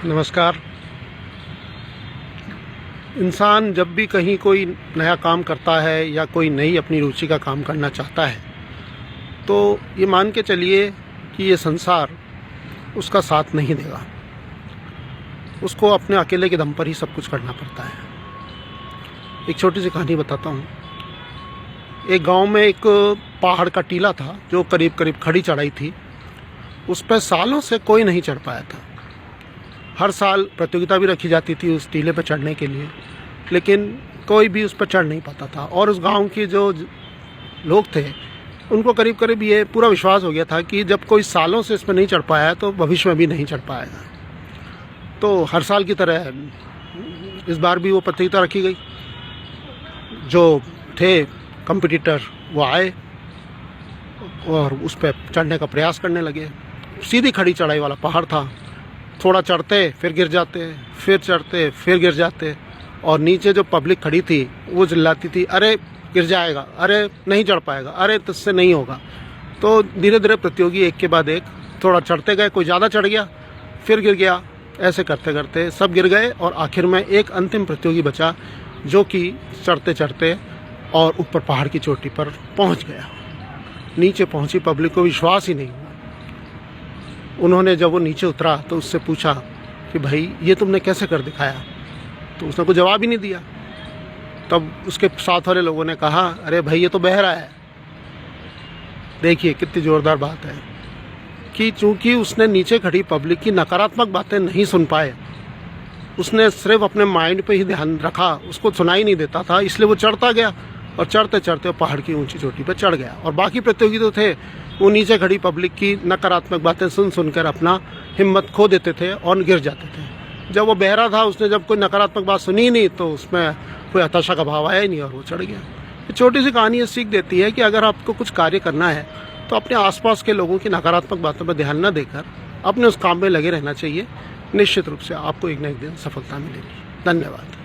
नमस्कार। इंसान जब भी कहीं कोई नया काम करता है या कोई नई अपनी रुचि का काम करना चाहता है तो ये मान के चलिए कि ये संसार उसका साथ नहीं देगा। उसको अपने अकेले के दम पर ही सब कुछ करना पड़ता है। एक छोटी सी कहानी बताता हूँ। एक गांव में एक पहाड़ का टीला था जो करीब करीब खड़ी चढ़ाई थी। उस पर सालों से कोई नहीं चढ़ पाया था। हर साल प्रतियोगिता भी रखी जाती थी उस टीले पर चढ़ने के लिए, लेकिन कोई भी उस पर चढ़ नहीं पाता था। और उस गांव के जो लोग थे उनको करीब करीब ये पूरा विश्वास हो गया था कि जब कोई सालों से इस पर नहीं चढ़ पाया तो भविष्य में भी नहीं चढ़ पाएगा। तो हर साल की तरह इस बार भी वो प्रतियोगिता रखी गई। जो थे कंपटीटर वो आए और उस पर चढ़ने का प्रयास करने लगे। सीधी खड़ी चढ़ाई वाला पहाड़ था। थोड़ा चढ़ते फिर गिर जाते, फिर चढ़ते फिर गिर जाते, और नीचे जो पब्लिक खड़ी थी वो चिल्लाती थी, अरे गिर जाएगा, अरे नहीं चढ़ पाएगा, अरे तुझसे नहीं होगा। तो धीरे धीरे प्रतियोगी एक के बाद एक थोड़ा चढ़ते गए। कोई ज़्यादा चढ़ गया, फिर गिर गया। ऐसे करते करते सब गिर गए और आखिर में एक अंतिम प्रतियोगी बचा जो कि चढ़ते चढ़ते और ऊपर पहाड़ की चोटी पर पहुंच गया। नीचे पहुंची पब्लिक को विश्वास ही नहीं हुआ। उन्होंने जब वो नीचे उतरा तो उससे पूछा कि भाई ये तुमने कैसे कर दिखाया? तो उसने कोई जवाब ही नहीं दिया। तब उसके साथ वाले लोगों ने कहा, अरे भाई ये तो बहरा है। देखिए कितनी ज़ोरदार बात है कि चूंकि उसने नीचे खड़ी पब्लिक की नकारात्मक बातें नहीं सुन पाए, उसने सिर्फ अपने माइंड पे ही ध्यान रखा, उसको सुनाई नहीं देता था, इसलिए वो चढ़ता गया और चढ़ते चढ़ते पहाड़ की ऊंची चोटी पर चढ़ गया। और बाकी प्रतियोगी तो थे वो नीचे खड़ी पब्लिक की नकारात्मक बातें सुन सुनकर अपना हिम्मत खो देते थे और गिर जाते थे। जब वो बहरा था उसने जब कोई नकारात्मक बात सुनी ही नहीं तो उसमें कोई हताशा का भाव आया ही नहीं और वो चढ़ गया। ये छोटी सी कहानी ये सीख देती है कि अगर आपको कुछ कार्य करना है तो अपने आसपास के लोगों की नकारात्मक बातों पर ध्यान न देकर अपने उस काम में लगे रहना चाहिए। निश्चित रूप से आपको एक न एक दिन सफलता मिलेगी। धन्यवाद।